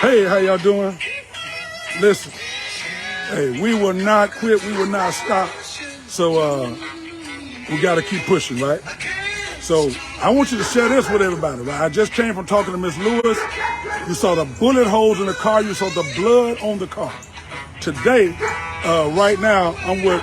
Hey, how y'all doing? Listen, hey, we will not quit. We will not stop. So we got to keep pushing, right? So I want you to share this with everybody, right? I just came from talking to Miss Lewis. You saw the bullet holes in the car. You saw the blood on the car. Today, right now, I'm with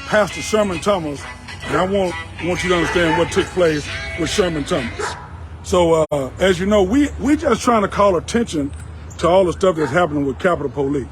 Pastor Sherman Thomas, and I want you to understand what took place with Sherman Thomas. So, as you know, we just trying to call attention to all the stuff that's happening with Capitol Police.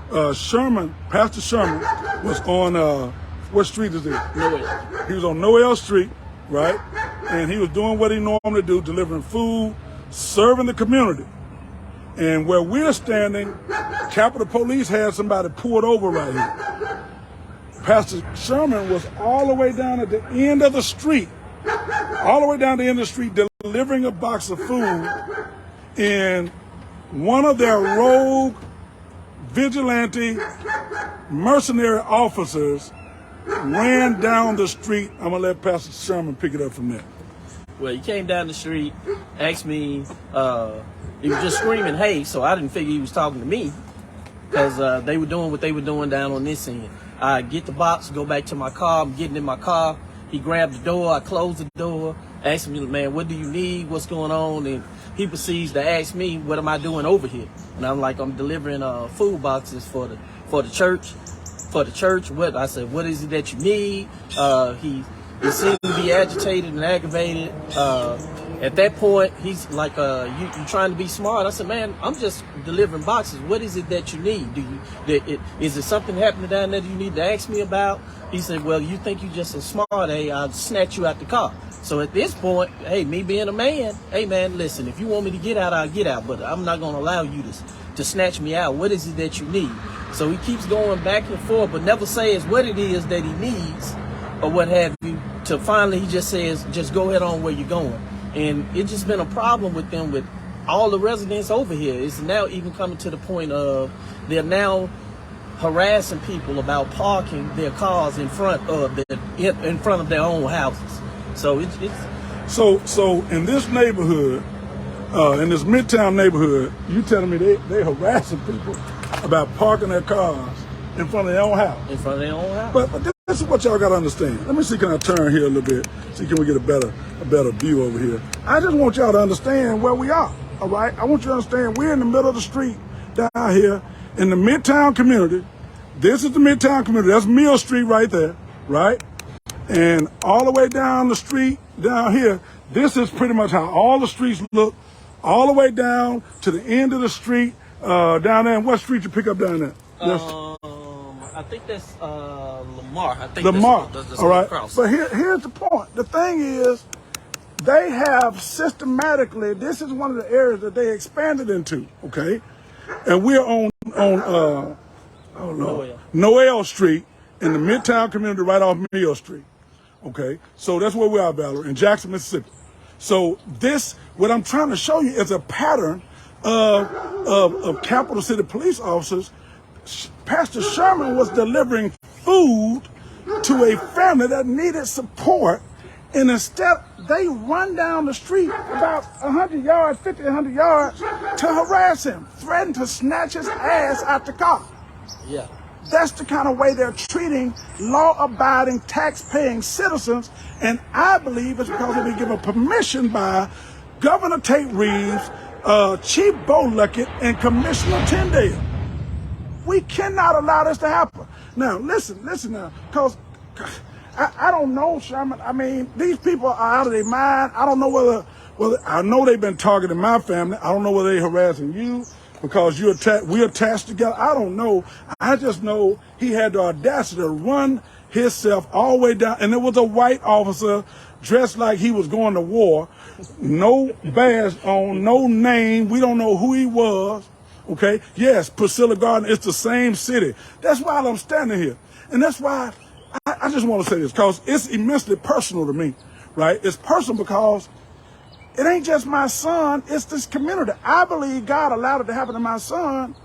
Pastor Sherman was on, what street is it? Noel. He was on Noel Street, right? And he was doing what he normally do, delivering food, serving the community. And where we're standing, Capitol Police had somebody pulled over right here. Pastor Sherman was all the way down at the end of the street, delivering a box of food, and one of their rogue vigilante mercenary officers ran down the street. I'm gonna let Pastor Sherman pick it up from there. Well, he came down the street, asked me, he was just screaming, hey, so I didn't figure he was talking to me, because they were doing what they were doing down on this end. I get the box, go back to my car, I'm getting in my car, he grabbed the door, I closed the door, asked me, man, what do you need, what's going on, and he proceeds to ask me, what am I doing over here? And I'm like, I'm delivering food boxes for the church. What I said, what is it that you need? He seemed to be agitated and aggravated. At that point, he's like, you trying to be smart? I said, man, I'm just delivering boxes. What is it that you need? Is it something happening down there that you need to ask me about? He said, well, you think you just a smart, hey, I'll snatch you out the car. So at this point, hey, me being a man, hey, man, listen, if you want me to get out, I'll get out, but I'm not going to allow you to snatch me out. What is it that you need? So he keeps going back and forth, but never says what it is that he needs or what have you. To finally, he just says, just go ahead on where you're going. And it's just been a problem with them, with all the residents over here. It's now even coming to the point of they're now harassing people about parking their cars in front of their own houses. So it's so in this neighborhood, in this Midtown neighborhood, you telling me they harassing people about parking their cars in front of their own house? In front of their own house. But this is what y'all got to understand. Let me see, can I turn here a little bit? See, can we get a better view over here? I just want y'all to understand where we are, all right? I want you to understand we're in the middle of the street down here in the Midtown community. This is the Midtown community. That's Mill Street right there, right? And all the way down the street down here, this is pretty much how all the streets look, all the way down to the end of the street, down there. And what street you pick up down there? I think that's Lamar. I think Lamar. That's all right. across. But here's the point. The thing is, they have systematically, this is one of the areas that they expanded into, okay? And we're on Noel Street in the Midtown community right off Mill Street, okay? So that's where we are, Valerie, in Jackson, Mississippi. So what I'm trying to show you is a pattern of Capital City police officers. Pastor Sherman was delivering food to a family that needed support, and instead they run down the street about 100 yards, 50, 100 yards to harass him, threaten to snatch his ass out the car. Yeah. That's the kind of way they're treating law-abiding, tax-paying citizens, and I believe it's because they've been given permission by Governor Tate Reeves, Chief Bo Luckett, and Commissioner Tyndale. We cannot allow this to happen. Now, listen now, because I don't know, Sherman. I mean, these people are out of their mind. I don't know whether I know they've been targeting my family. I don't know whether they're harassing you because we're attached together. I don't know. I just know he had the audacity to run himself all the way down, and it was a white officer dressed like he was going to war, no badge on, no name. We don't know who he was. Okay, yes, Priscilla Garden, it's the same city. That's why I'm standing here. And that's why I just want to say this, because it's immensely personal to me, right? It's personal because it ain't just my son, it's this community. I believe God allowed it to happen to my son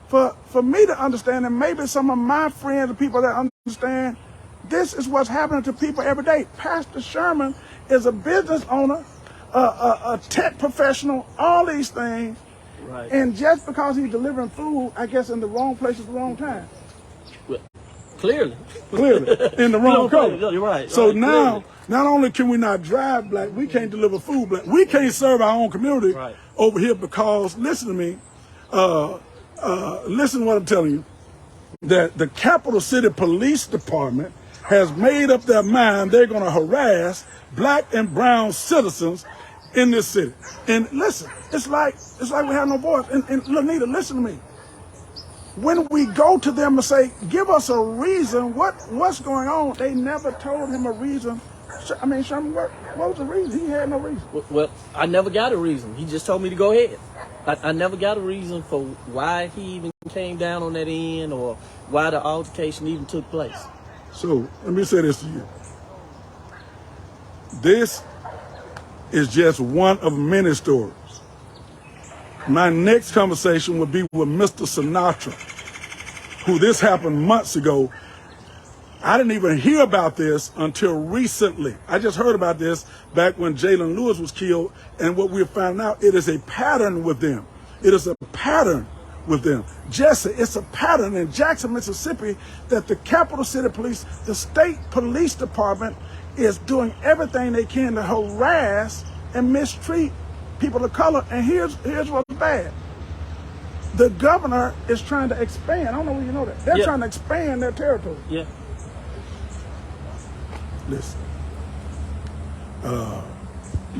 for me to understand, and maybe some of my friends and people that understand, this is what's happening to people every day. Pastor Sherman is a business owner, a tech professional, all these things. Right. And just because he's delivering food, I guess in the wrong place at the wrong time. Well, clearly. Clearly, in the wrong color. You're right. So right, now, clearly. not only can we not drive black, we can't deliver food black. We can't serve our own community Right. over here because, listen to me, listen to what I'm telling you, that the Capital City Police Department has made up their mind they're going to harass black and brown citizens in this city. And listen, it's like we have no voice. And Lanita, listen to me. When we go to them and say, give us a reason, what's going on? They never told him a reason. I mean, Sherman, what was the reason? He had no reason. Well, I never got a reason. He just told me to go ahead. I never got a reason for why he even came down on that end or why the altercation even took place. So let me say this to you. This is just one of many stories. My next conversation will be with Mr. Sinatra, who this happened months ago. I didn't even hear about this until recently. I just heard about this back when Jalen Lewis was killed, and what we're finding out, it is a pattern with them. It is a pattern with them. Jesse, it's a pattern in Jackson, Mississippi, that the Capital City Police, the state police department, is doing everything they can to harass and mistreat people of color. And here's what's bad. The governor is trying to expand. I don't know whether you know that. They're trying to expand their territory. Yeah. Listen.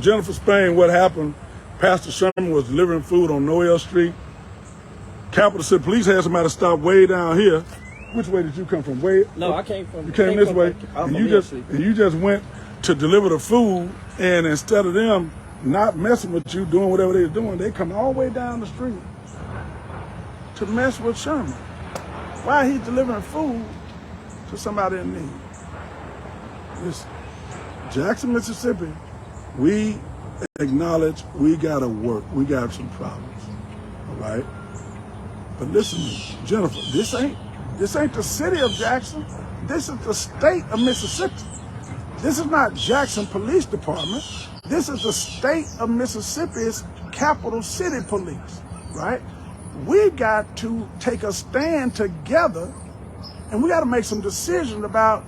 Jennifer Spain, what happened? Pastor Sherman was delivering food on Noel Street. Capital City Police had somebody stop way down here. Which way did you come from? No, I came from. You came this way, and you just went to deliver the food, and instead of them not messing with you, doing whatever they were doing, they come all the way down the street to mess with Sherman. Why he's delivering food to somebody in need? Listen, Jackson, Mississippi, we acknowledge we gotta work. We got some problems, all right? But listen, Jennifer, this ain't the city of Jackson. This is the state of Mississippi. This is not Jackson Police Department. This is the state of Mississippi's Capital City Police, right? We got to take a stand together, and we got to make some decisions about,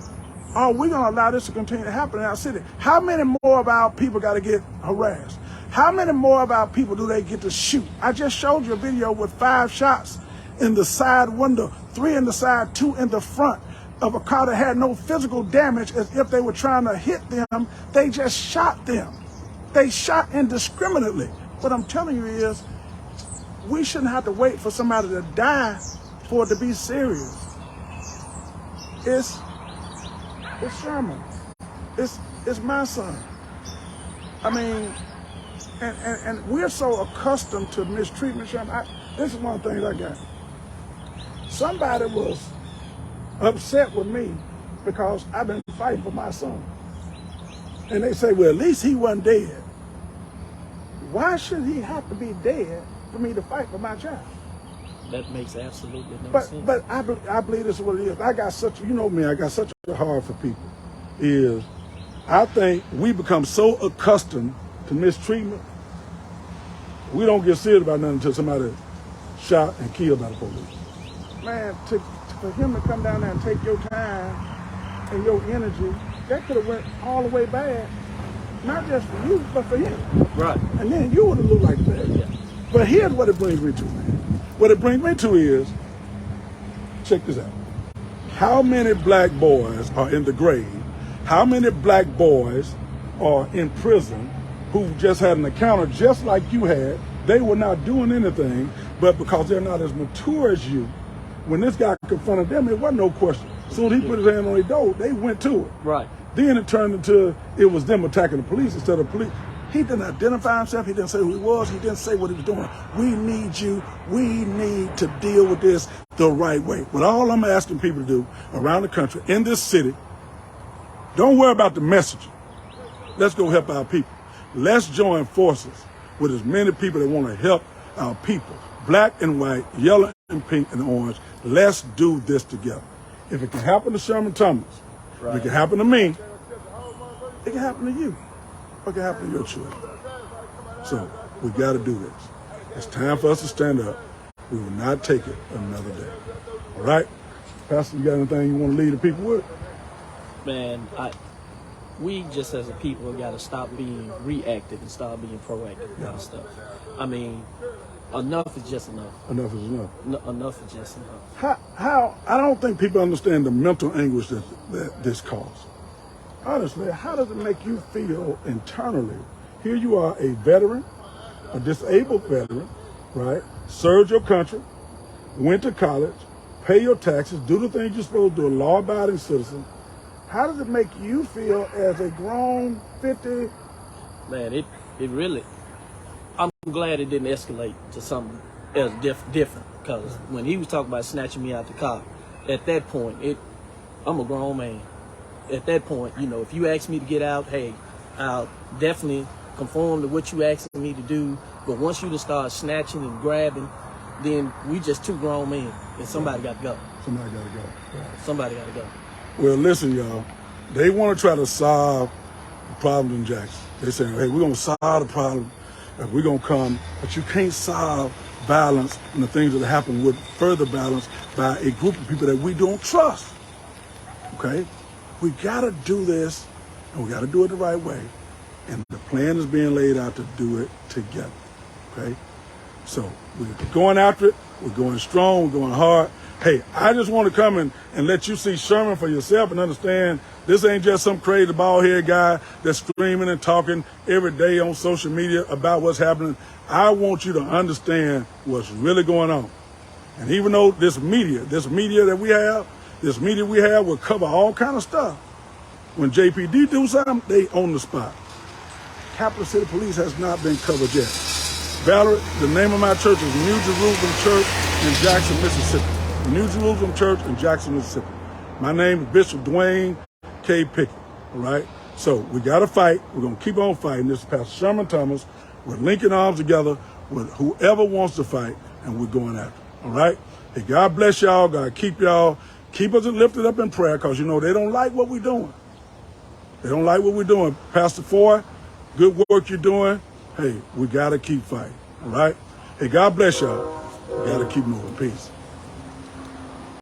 are we going to allow this to continue to happen in our city? How many more of our people got to get harassed? How many more of our people do they get to shoot? I just showed you a video with 5 shots in the side window, 3 in the side, 2 in the front of a car that had no physical damage, as if they were trying to hit them. They just shot them. They shot indiscriminately. What I'm telling you is, we shouldn't have to wait for somebody to die for it to be serious. It's Sherman. It's my son. I mean, and we're so accustomed to mistreatment, Sherman. This is one of the things I got. Somebody was upset with me because I've been fighting for my son. And they say, well, at least he wasn't dead. Why should he have to be dead for me to fight for my child? That makes absolutely no sense. But I believe this is what it is. I got such a heart for people. I think we become so accustomed to mistreatment, we don't get serious about nothing until somebody shot and killed by the police. Man, for him to come down there and take your time and your energy, that could have went all the way bad. Not just for you, but for him. Right. And then you would have looked like that. Yeah. But here's what it brings me to, man. What it brings me to is, check this out. How many black boys are in the grave? How many black boys are in prison who just had an encounter just like you had? They were not doing anything, but because they're not as mature as you, when this guy confronted them, it wasn't no question. As soon as he put his hand on their door, they went to it. Right. Then it turned into, it was them attacking the police instead of police. He didn't identify himself. He didn't say who he was. He didn't say what he was doing. We need you. We need to deal with this the right way. What all I'm asking people to do around the country, in this city, don't worry about the messaging. Let's go help our people. Let's join forces with as many people that want to help our people. Black and white, yellow and pink and orange. Let's do this together. If it can happen to Sherman Thomas, if it can happen to me, it can happen to you. It can happen to your children. So we got to do this. It's time for us to stand up. We will not take it another day. All right? Pastor, you got anything you want to leave the people with? Man, we just as a people got to stop being reactive and start being proactive about stuff. I mean, enough is just enough. Enough is enough. Enough is just enough. How I don't think people understand the mental anguish that this causes. Honestly, how does it make you feel internally? Here you are, a veteran, a disabled veteran, right? Served your country, went to college, pay your taxes, do the things you're supposed to do, a law-abiding citizen. How does it make you feel as a grown 50? Man, it really, I'm glad it didn't escalate to something else different, because when he was talking about snatching me out the car, at that point, I'm a grown man. At that point, you know, if you ask me to get out, hey, I'll definitely conform to what you asking me to do. But once you to start snatching and grabbing, then we just two grown men, and somebody got to go. Somebody got to go. Right. Somebody got to go. Well, listen, y'all. They want to try to solve the problem in Jackson. They say, hey, we're going to solve the problem. We're going to come. But you can't solve violence and the things that happen with further violence by a group of people that we don't trust. Okay? We got to do this, and we got to do it the right way. And the plan is being laid out to do it together. Okay? So we're going after it. We're going strong. We're going hard. Hey, I just want to come and let you see Sherman for yourself and understand this ain't just some crazy bald-headed guy that's screaming and talking every day on social media about what's happening. I want you to understand what's really going on. And even though this media that we have will cover all kind of stuff. When JPD do something, they on the spot. Capital City Police has not been covered yet. Valerie, the name of my church is New Jerusalem Church in Jackson, Mississippi. New Jerusalem Church in Jackson, Mississippi. My name is Bishop Dwayne K. Pickett, all right? So we got to fight. We're going to keep on fighting. This is Pastor Sherman Thomas. We're linking arms together with whoever wants to fight, and we're going after it, all right? Hey, God bless y'all. God keep y'all. Keep us lifted up in prayer because, you know, they don't like what we're doing. They don't like what we're doing. Pastor Foy, good work you're doing. Hey, we got to keep fighting, all right? Hey, God bless y'all. We got to keep moving. Peace.